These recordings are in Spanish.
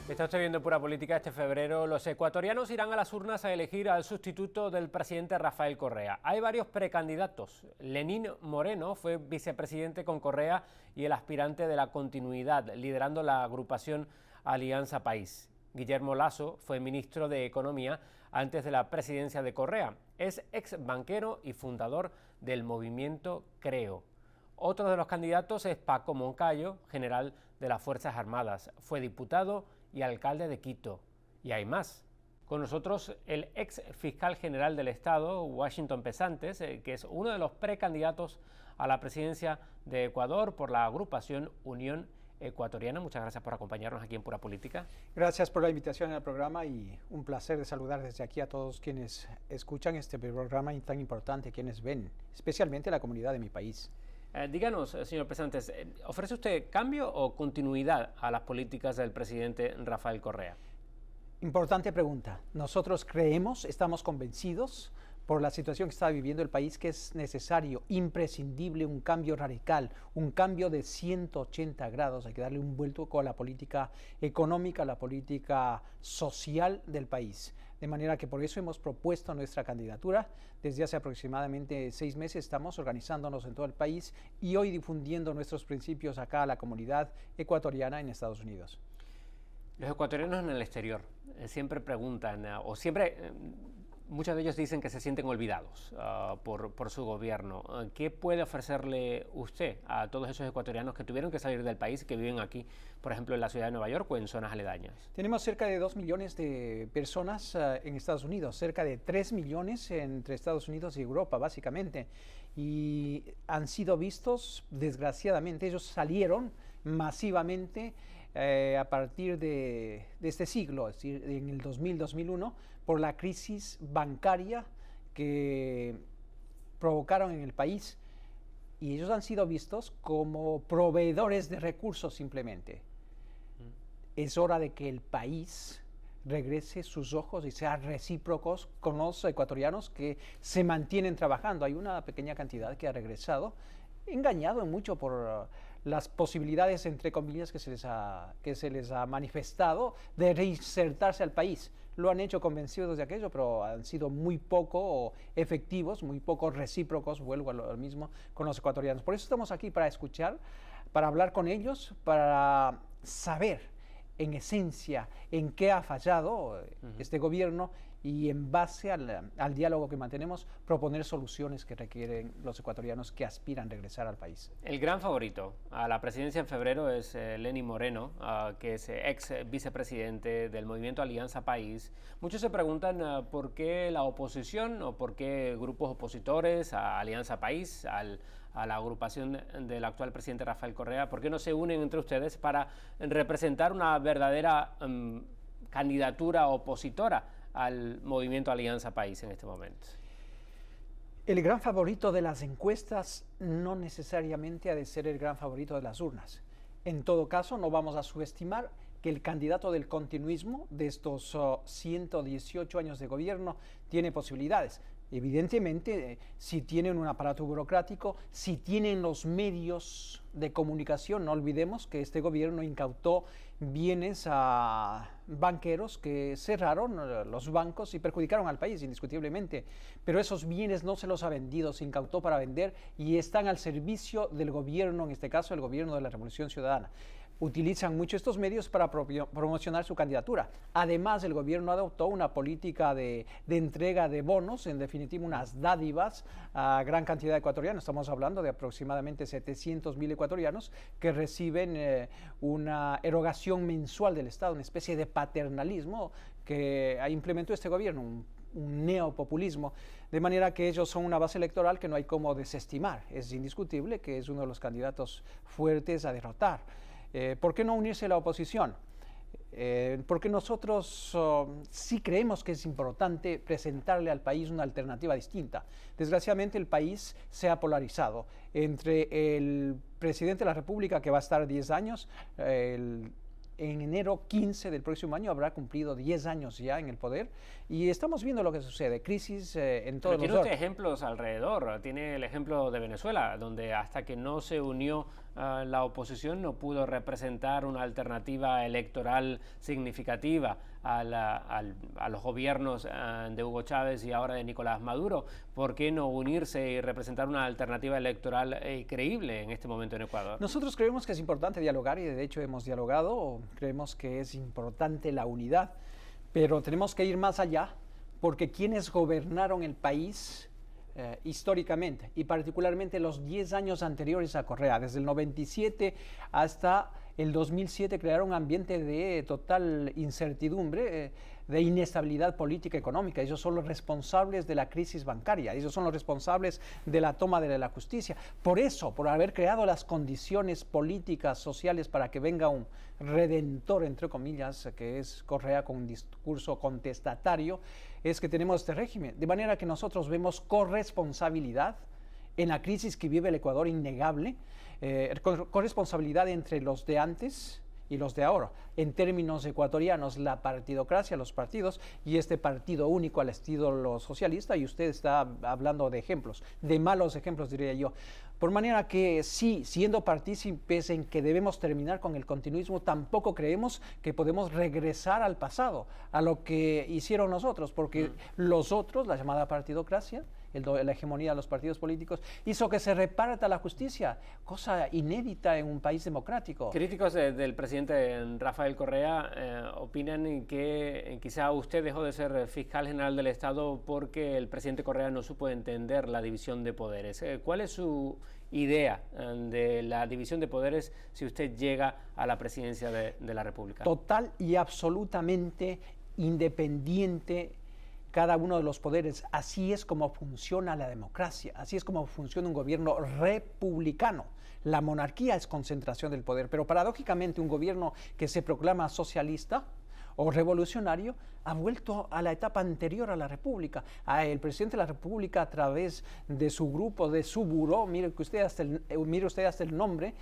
Está usted viendo Pura Política. Este febrero los ecuatorianos irán a las urnas a elegir al sustituto del presidente Rafael Correa. Hay varios precandidatos. Lenín Moreno fue vicepresidente con Correa y el aspirante de la continuidad, liderando la agrupación Alianza País. Guillermo Lasso fue ministro de Economía antes de la presidencia de Correa. Es ex banquero y fundador del movimiento Creo. Otro de los candidatos es Paco Moncayo, general de las Fuerzas Armadas. Fue diputado y alcalde de Quito. Y hay más. Con nosotros el ex fiscal general del Estado, Washington Pesantes, que es uno de los precandidatos a la presidencia de Ecuador por la agrupación Unión Ecuatoriana. Muchas gracias por acompañarnos aquí en Pura Política. Gracias por la invitación al programa y un placer de saludar desde aquí a todos quienes escuchan este programa tan importante, quienes ven, especialmente la comunidad de mi país. Díganos, señor Pesantes, ¿ofrece usted cambio o continuidad a las políticas del presidente Rafael Correa? Importante pregunta. Nosotros creemos, estamos convencidos por la situación que está viviendo el país, que es necesario, imprescindible, un cambio radical, un cambio de 180 grados. Hay que darle un vuelco a la política económica, a la política social del país. De manera que por eso hemos propuesto nuestra candidatura. Desde hace aproximadamente 6 meses estamos organizándonos en todo el país y hoy difundiendo nuestros principios acá a la comunidad ecuatoriana en Estados Unidos. Los ecuatorianos en el exterior siempre preguntan, muchos de ellos dicen que se sienten olvidados por su gobierno. ¿Qué puede ofrecerle usted a todos esos ecuatorianos que tuvieron que salir del país y que viven aquí, por ejemplo, en la ciudad de Nueva York o en zonas aledañas? Tenemos cerca de 2 millones de personas en Estados Unidos, cerca de 3 millones entre Estados Unidos y Europa, básicamente. Y han sido vistos, desgraciadamente, ellos salieron masivamente a partir de este siglo, es decir, en el 2000-2001, por la crisis bancaria que provocaron en el país, y ellos han sido vistos como proveedores de recursos simplemente. Es hora de que el país regrese sus ojos y sea recíprocos con los ecuatorianos que se mantienen trabajando. Hay una pequeña cantidad que ha regresado, engañado mucho por las posibilidades, entre comillas, que se les ha manifestado de reinsertarse al país. Lo han hecho convencidos de aquello, pero han sido muy poco efectivos, muy poco recíprocos, vuelvo a lo mismo, con los ecuatorianos. Por eso estamos aquí, para escuchar, para hablar con ellos, para saber en esencia en qué ha fallado este gobierno y en base al diálogo que mantenemos, proponer soluciones que requieren los ecuatorianos que aspiran a regresar al país. El gran favorito a la presidencia en febrero es Lenín Moreno, que es ex vicepresidente del movimiento Alianza País. Muchos se preguntan por qué la oposición o por qué grupos opositores a Alianza País, a la agrupación del actual presidente Rafael Correa, por qué no se unen entre ustedes para representar una verdadera candidatura opositora al movimiento Alianza País en este momento. El gran favorito de las encuestas no necesariamente ha de ser el gran favorito de las urnas. En todo caso, no vamos a subestimar que el candidato del continuismo de estos 118 años de gobierno tiene posibilidades. Evidentemente, si tienen un aparato burocrático, si tienen los medios de comunicación, no olvidemos que este gobierno incautó bienes a banqueros que cerraron los bancos y perjudicaron al país indiscutiblemente, pero esos bienes no se los ha vendido, se incautó para vender y están al servicio del gobierno, en este caso el gobierno de la Revolución Ciudadana. Utilizan mucho estos medios para promocionar su candidatura. Además, el gobierno adoptó una política de entrega de bonos, en definitiva unas dádivas a gran cantidad de ecuatorianos. Estamos hablando de aproximadamente 700.000 ecuatorianos que reciben una erogación mensual del Estado, una especie de paternalismo que implementó este gobierno, un neopopulismo, de manera que ellos son una base electoral que no hay cómo desestimar. Es indiscutible que es uno de los candidatos fuertes a derrotar. ¿Por qué no unirse a la oposición? Porque nosotros sí creemos que es importante presentarle al país una alternativa distinta. Desgraciadamente el país se ha polarizado entre el presidente de la República, que va a estar 10 años, en enero 15 del próximo año habrá cumplido 10 años ya en el poder y estamos viendo lo que sucede, crisis en todos los órdenes. Tiene usted ejemplos alrededor, tiene el ejemplo de Venezuela, donde hasta que no se unió la oposición no pudo representar una alternativa electoral significativa a los gobiernos de Hugo Chávez y ahora de Nicolás Maduro. ¿Por qué no unirse y representar una alternativa electoral creíble en este momento en Ecuador? Nosotros creemos que es importante dialogar y de hecho hemos dialogado. Creemos que es importante la unidad, pero tenemos que ir más allá porque quienes gobernaron el país históricamente y particularmente los 10 años anteriores a Correa, desde el 97 hasta el 2007, crearon un ambiente de total incertidumbre, de inestabilidad política y económica. Ellos son los responsables de la crisis bancaria, ellos son los responsables de la toma de la justicia. Por eso, por haber creado las condiciones políticas, sociales para que venga un redentor, entre comillas, que es Correa con un discurso contestatario, es que tenemos este régimen. De manera que nosotros vemos corresponsabilidad en la crisis que vive el Ecuador, innegable, corresponsabilidad entre los de antes y los de ahora. En términos ecuatorianos, la partidocracia, los partidos, y este partido único al estilo socialista, y usted está hablando de ejemplos, de malos ejemplos, diría yo. Por manera que sí, siendo partícipes en que debemos terminar con el continuismo, tampoco creemos que podemos regresar al pasado, a lo que hicieron nosotros, porque los otros, la llamada partidocracia, la hegemonía de los partidos políticos, hizo que se reparta la justicia, cosa inédita en un país democrático. Críticos del presidente Rafael Correa opinan que quizá usted dejó de ser fiscal general del Estado porque el presidente Correa no supo entender la división de poderes. ¿Cuál es su idea de la división de poderes si usted llega a la presidencia de la República? Total y absolutamente independiente cada uno de los poderes. Así es como funciona la democracia, así es como funciona un gobierno republicano. La monarquía es concentración del poder, pero paradójicamente un gobierno que se proclama socialista o revolucionario ha vuelto a la etapa anterior a la República. El presidente de la República, a través de su grupo, de su buró, mire usted hasta el nombre,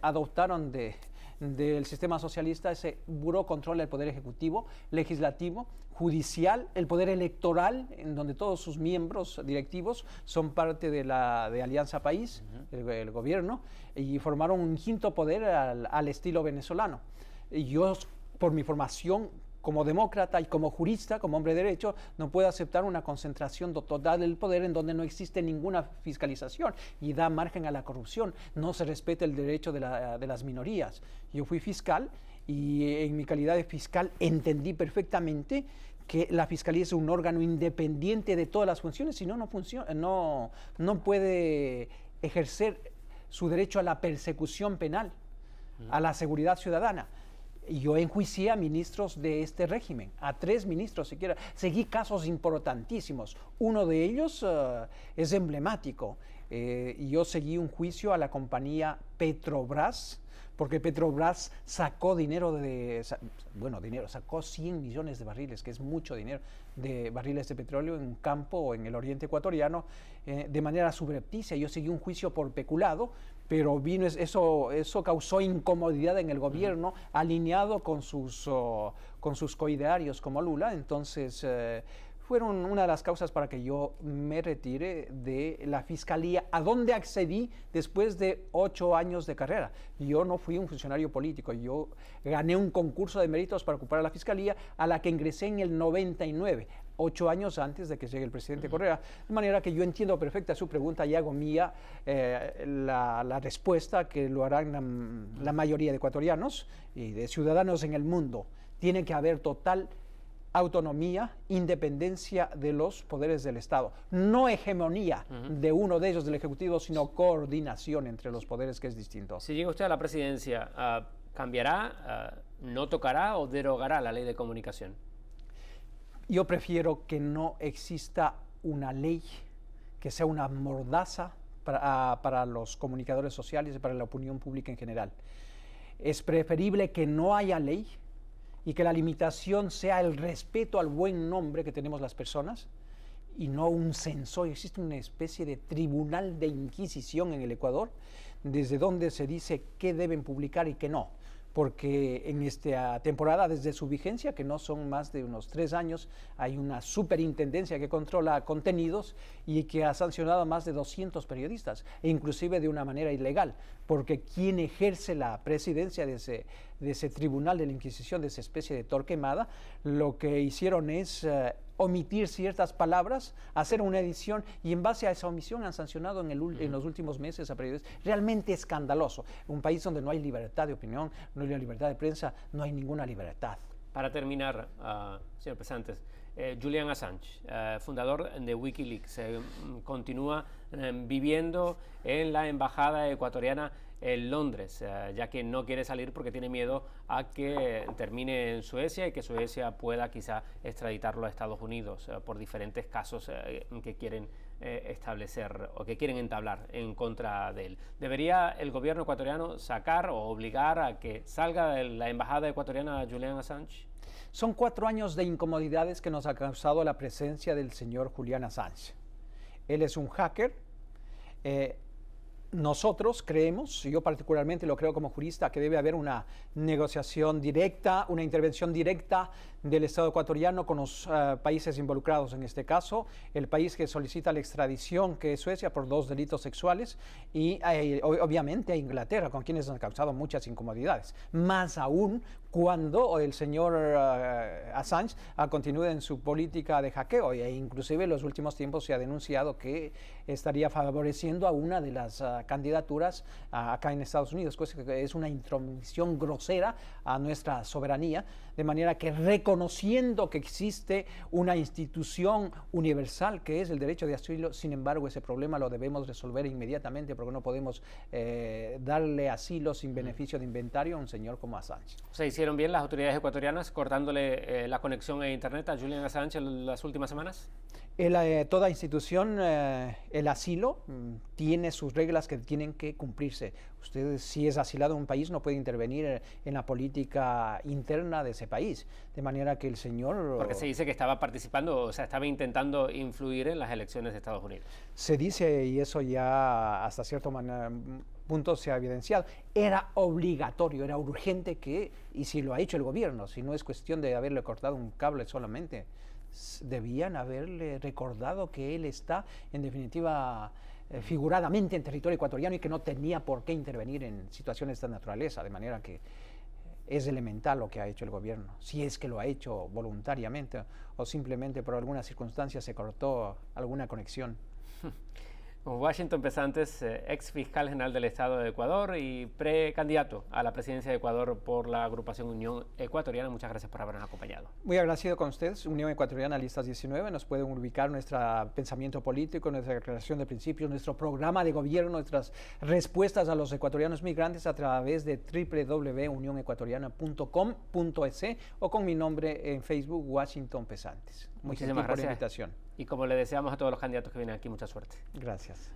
adoptaron del sistema socialista. Ese buró controla el poder ejecutivo, legislativo, judicial, el poder electoral, en donde todos sus miembros directivos son parte de Alianza País, el gobierno, y formaron un quinto poder al estilo venezolano. Y yo, por mi formación como demócrata y como jurista, como hombre de derecho, no puedo aceptar una concentración total del poder en donde no existe ninguna fiscalización y da margen a la corrupción, no se respeta el derecho de las minorías. Yo fui fiscal y en mi calidad de fiscal entendí perfectamente que la Fiscalía es un órgano independiente de todas las funciones, si no, no puede ejercer su derecho a la persecución penal, a la seguridad ciudadana. Yo enjuicié a ministros de este régimen, a 3 ministros siquiera. Seguí casos importantísimos. Uno de ellos es emblemático. Yo seguí un juicio a la compañía Petrobras, porque Petrobras sacó sacó 100 millones de barriles, que es mucho dinero, de barriles de petróleo en un campo en el oriente ecuatoriano, de manera subrepticia. Yo seguí un juicio por peculado, pero eso causó incomodidad en el gobierno, alineado con sus coidearios como Lula. Entonces, fueron una de las causas para que yo me retire de la Fiscalía, a donde accedí después de 8 años de carrera. Yo no fui un funcionario político, yo gané un concurso de méritos para ocupar la Fiscalía, a la que ingresé en el 99, 8 años antes de que llegue el presidente Correa. De manera que yo entiendo perfecta su pregunta y hago mía la respuesta, que lo harán la mayoría de ecuatorianos y de ciudadanos en el mundo. Tiene que haber total autonomía, independencia de los poderes del Estado. No hegemonía de uno de ellos, del Ejecutivo, sino coordinación entre los poderes, que es distinto. Si llega usted a la presidencia, ¿cambiará, no tocará o derogará la ley de comunicación? Yo prefiero que no exista una ley que sea una mordaza para los comunicadores sociales y para la opinión pública en general. Es preferible que no haya ley y que la limitación sea el respeto al buen nombre que tenemos las personas y no un censor. Existe una especie de tribunal de inquisición en el Ecuador, desde donde se dice qué deben publicar y qué no. porque en esta temporada, desde su vigencia, que no son más de unos 3 años, hay una superintendencia que controla contenidos y que ha sancionado a más de 200 periodistas, e inclusive de una manera ilegal, porque quien ejerce la presidencia de ese tribunal de la Inquisición, de esa especie de Torquemada, lo que hicieron es omitir ciertas palabras, hacer una edición, y en base a esa omisión han sancionado en los últimos meses a periodistas. Realmente escandaloso. Un país donde no hay libertad de opinión, no hay libertad de prensa, no hay ninguna libertad. Para terminar, señor Pesantes, Julian Assange, fundador de Wikileaks, continúa viviendo en la embajada ecuatoriana en Londres, ya que no quiere salir porque tiene miedo a que termine en Suecia y que Suecia pueda quizá extraditarlo a Estados Unidos por diferentes casos que quieren establecer o que quieren entablar en contra de él. ¿Debería el gobierno ecuatoriano sacar o obligar a que salga de la embajada ecuatoriana Julian Assange? Son 4 años de incomodidades que nos ha causado la presencia del señor Julian Assange. Él es un hacker. Nosotros creemos, yo particularmente lo creo como jurista, que debe haber una negociación directa, una intervención directa del Estado ecuatoriano con los países involucrados, en este caso el país que solicita la extradición, que es Suecia, por 2 delitos sexuales, y obviamente a Inglaterra, con quienes han causado muchas incomodidades, más aún cuando el señor Assange continúa en su política de hackeo, e inclusive en los últimos tiempos se ha denunciado que estaría favoreciendo a una de las candidaturas acá en Estados Unidos, cosa que es una intromisión grosera a nuestra soberanía, de manera que reconociendo que existe una institución universal que es el derecho de asilo, sin embargo ese problema lo debemos resolver inmediatamente, porque no podemos darle asilo sin beneficio de inventario a un señor como Assange. ¿Se hicieron bien las autoridades ecuatorianas cortándole la conexión a Internet a Julian Assange en las últimas semanas? Toda institución, el asilo, tiene sus reglas que tienen que cumplirse. Usted, si es asilado en un país, no puede intervenir en la política interna de ese país. De manera que el señor... Porque se dice que estaba participando, o sea, estaba intentando influir en las elecciones de Estados Unidos. Se dice, y eso ya hasta cierto punto se ha evidenciado, era obligatorio, era urgente que, y si lo ha hecho el gobierno, si no es cuestión de haberle cortado un cable solamente, debían haberle recordado que él está, en definitiva, figuradamente en territorio ecuatoriano y que no tenía por qué intervenir en situaciones de esta naturaleza, de manera que es elemental lo que ha hecho el gobierno, si es que lo ha hecho voluntariamente o simplemente por alguna circunstancia se cortó alguna conexión. Washington Pesantes, ex fiscal general del Estado de Ecuador y precandidato a la presidencia de Ecuador por la agrupación Unión Ecuatoriana. Muchas gracias por habernos acompañado. Muy agradecido con ustedes. Unión Ecuatoriana Listas 19. Nos pueden ubicar nuestro pensamiento político, nuestra declaración de principios, nuestro programa de gobierno, nuestras respuestas a los ecuatorianos migrantes a través de www.unionecuatoriana.com.es o con mi nombre en Facebook, Washington Pesantes. Muchísimas gracias por la invitación. Y como le deseamos a todos los candidatos que vienen aquí, mucha suerte. Gracias.